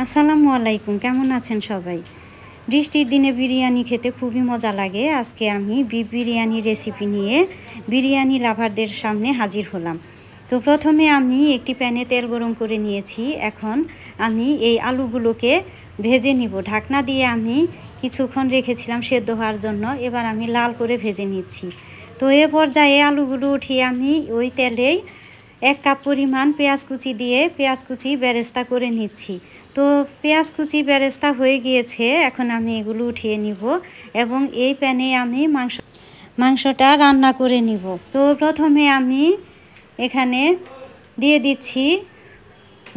আসসালামু আলাইকুম, কেমন আছেন সবাই? বৃষ্টির দিনে বিরিয়ানি খেতে খুবই মজা লাগে। আজকে আমি বিফ বিরিয়ানি রেসিপি নিয়ে বিরিয়ানি লাভারদের সামনে হাজির হলাম। তো প্রথমে আমি একটি প্যানে তেল গরম করে নিয়েছি। এখন আমি এই আলুগুলোকে ভেজে নিব। ঢাকনা দিয়ে আমি কিছুক্ষণ রেখেছিলাম সেদ্ধ হওয়ার জন্য। এবার আমি লাল করে ভেজে নিচ্ছি। তো এ পর্যায়ে আলুগুলো উঠিয়ে আমি ওই তেলেই 1 কাপ পরিমাণ পেঁয়াজ কুচি দিয়ে পেঁয়াজ কুচি বেরেস্তা করে নিচ্ছি। তো পেঁয়াজ কুচি বেরেস্তা হয়ে গিয়েছে, এখন আমি এগুলো উঠিয়ে নিব এবং এই প্যানে আমি মাংসটা রান্না করে নিব। তো প্রথমে আমি এখানে দিয়ে দিচ্ছি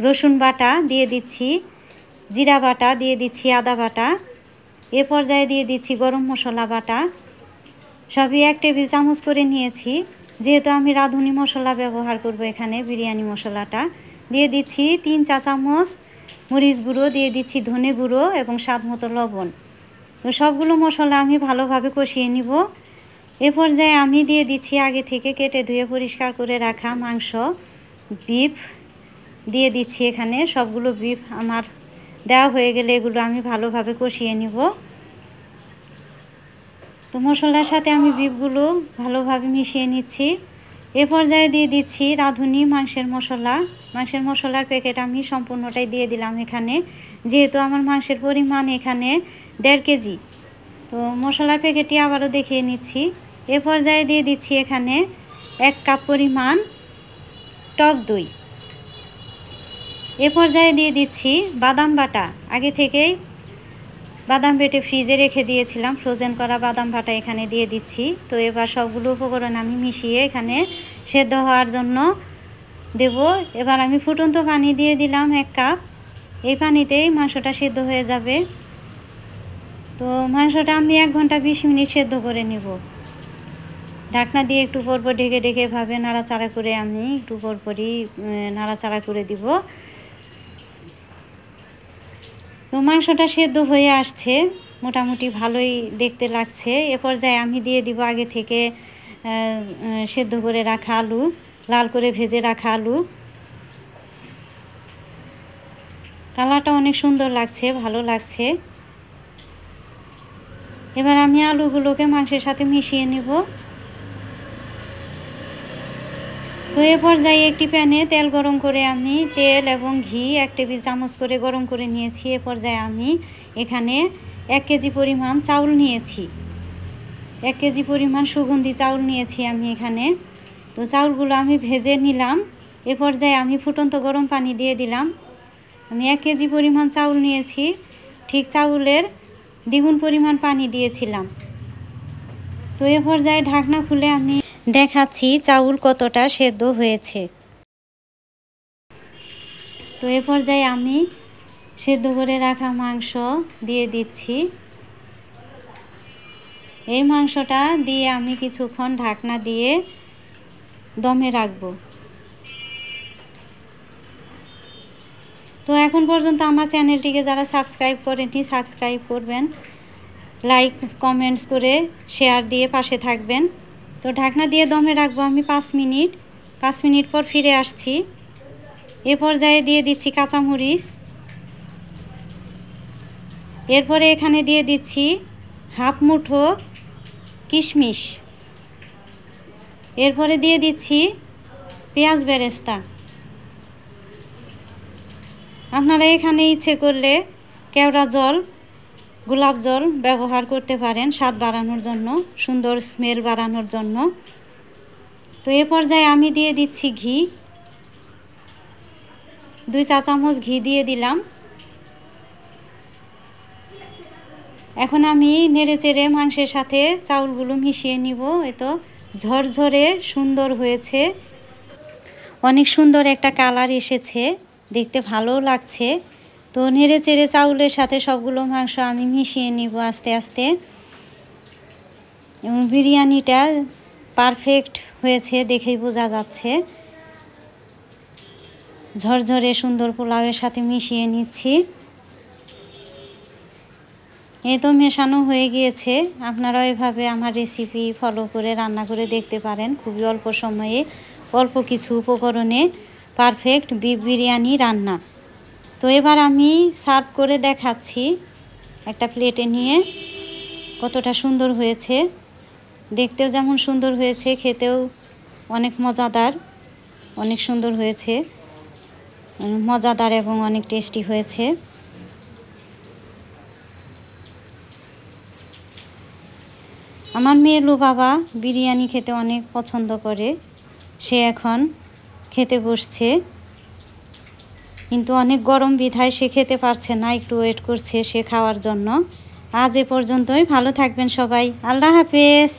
রসুন বাটা, দিয়ে দিচ্ছি জিরা বাটা, দিয়ে দিচ্ছি আদা বাটা, এ পর্যায়ে দিয়ে দিচ্ছি গরম মশলা বাটা। সবই 1 টেবিল চামচ করে নিয়েছি, যেহেতু আমি রাঁধুনি মশলা ব্যবহার করব এখানে বিরিয়ানি মশলাটা। দিয়ে দিচ্ছি 3 চা চামচ মরিচ গুঁড়ো, দিয়ে দিচ্ছি ধনে গুঁড়ো এবং স্বাদ মতো লবণ। তো সবগুলো মশলা আমি ভালোভাবে কষিয়ে নিব। এ পর্যায়ে আমি দিয়ে দিচ্ছি আগে থেকে কেটে ধুয়ে পরিষ্কার করে রাখা মাংস, বিফ দিয়ে দিচ্ছি এখানে। সবগুলো বিফ আমার দেওয়া হয়ে গেলে এগুলো আমি ভালোভাবে কষিয়ে নিব। তো মশলার সাথে আমি বিফগুলো ভালোভাবে মিশিয়ে নিচ্ছি। এ পর্যায়ে দিয়ে দিচ্ছি রাঁধুনি মাংসের মশলা। মাংসের মশলার প্যাকেট আমি সম্পূর্ণটাই দিয়ে দিলাম এখানে, যেহেতু আমার মাংসের পরিমাণ এখানে 1.5 কেজি। তো মশলার প্যাকেটটি আবারও দেখিয়ে নিচ্ছি। এ পর্যায়ে দিয়ে দিচ্ছি এখানে 1 কাপ পরিমাণ টক দই। এ পর্যায়ে দিয়ে দিচ্ছি বাদাম বাটা। আগে থেকেই বাদাম বেটে ফ্রিজে রেখে দিয়েছিলাম, ফ্রোজেন করা বাদাম বাটা এখানে দিয়ে দিচ্ছি। তো এবার সবগুলো উপকরণ আমি মিশিয়ে এখানে সেদ্ধ হওয়ার জন্য দেব। এবার আমি ফুটন্ত পানি দিয়ে দিলাম 1 কাপ। এই পানিতেই মাংসটা সেদ্ধ হয়ে যাবে। তো মাংসটা আমি 1 ঘন্টা 20 মিনিট সেদ্ধ করে নেব। ঢাকনা দিয়ে একটু পরপর ঢেকে ঢেকে এভাবে নাড়াচাড়া করে আমি একটু পরপরই নাড়াচাড়া করে দিব। তো মাংসটা সেদ্ধ হয়ে আসছে, মোটামুটি ভালোই দেখতে লাগছে। এ পর্যায়ে আমি দিয়ে দিব আগে থেকে সেদ্ধ করে রাখা আলু, লাল করে ভেজে রাখা আলু। কালারটা অনেক সুন্দর লাগছে, ভালো লাগছে। এবার আমি আলুগুলোকে মাংসের সাথে মিশিয়ে নেব। তো এ পর্যায়ে একটি প্যানে তেল গরম করে আমি তেল এবং ঘি 1 টেবিল চামচ করে গরম করে নিয়েছি। এ পর্যায়ে আমি এখানে 1 কেজি পরিমাণ চাউল নিয়েছি। 1 কেজি পরিমাণ সুগন্ধি চাউল নিয়েছি আমি এখানে। তো চাউলগুলো আমি ভেজে নিলাম। এ পর্যায়ে আমি ফুটন্ত গরম পানি দিয়ে দিলাম। আমি 1 কেজি পরিমাণ চাউল নিয়েছি, ঠিক চাউলের দ্বিগুণ পরিমাণ পানি দিয়েছিলাম। তো এ পর্যায়ে ঢাকনা খুলে আমি দেখাচ্ছি চাউল কতটা সেদ্ধ হয়েছে। তো এ পর্যায়ে আমি সেদ্ধ করে রাখা মাংস দিয়ে দিচ্ছি। এই মাংসটা দিয়ে আমি কিছুক্ষণ ঢাকনা দিয়ে দমে রাখব। তো এখন পর্যন্ত আমার চ্যানেলটিকে যারা সাবস্ক্রাইব করেননি সাবস্ক্রাইব করবেন, লাইক কমেন্টস করে শেয়ার দিয়ে পাশে থাকবেন। তো ঢাকনা দিয়ে দমে রাখবো আমি 5 মিনিট। 5 মিনিট পর ফিরে আসছি। এ পর্যায়ে দিয়ে দিচ্ছি কাঁচামরিচ। এরপরে এখানে দিয়ে দিচ্ছি হাফ মুঠো কিশমিশ। এরপরে দিয়ে দিচ্ছি পেঁয়াজ বেরেস্তা। আপনারা এখানে ইচ্ছে করলে কেওড়া জল, গোলাপ জল ব্যবহার করতে পারেন স্বাদ বাড়ানোর জন্য, সুন্দর স্মেল বাড়ানোর জন্য। তো এ পর্যায়ে আমি দিয়ে দিচ্ছি ঘি। 2 চা চামচ ঘি দিয়ে দিলাম। এখন আমি নেড়েচেড়ে মাংসের সাথে চাউলগুলো মিশিয়ে নিব। এ তো ঝরঝরে সুন্দর হয়েছে, অনেক সুন্দর একটা কালার এসেছে, দেখতে ভালোও লাগছে। তো নেড়েচেড়ে চাউলের সাথে সবগুলো মাংস আমি মিশিয়ে নিব আস্তে আস্তে। এবং বিরিয়ানিটা পারফেক্ট হয়েছে দেখেই বোঝা যাচ্ছে। ঝরঝরে সুন্দর পোলাওয়ের সাথে মিশিয়ে নিচ্ছি। এই তো মেশানো হয়ে গিয়েছে। আপনারাও এভাবে আমার রেসিপি ফলো করে রান্না করে দেখতে পারেন। খুবই অল্প সময়ে অল্প কিছু উপকরণে পারফেক্ট বিফ বিরিয়ানি রান্না। তো এবার আমি সার্ভ করে দেখাচ্ছি একটা প্লেটে নিয়ে কতটা সুন্দর হয়েছে। দেখতেও যেমন সুন্দর হয়েছে, খেতেও অনেক মজাদার, অনেক সুন্দর হয়েছে, মজাদার এবং অনেক টেস্টি হয়েছে। আমার মেয়ে লুবাবা বিরিয়ানি খেতে অনেক পছন্দ করে, সে এখন খেতে বসছে, কিন্তু অনেক গরম বিধায় সে খেতে পারছে না, একটু ওয়েট করছে সে খাওয়ার জন্য। আজ এ পর্যন্তই, ভালো থাকবেন সবাই, আল্লাহ হাফেজ।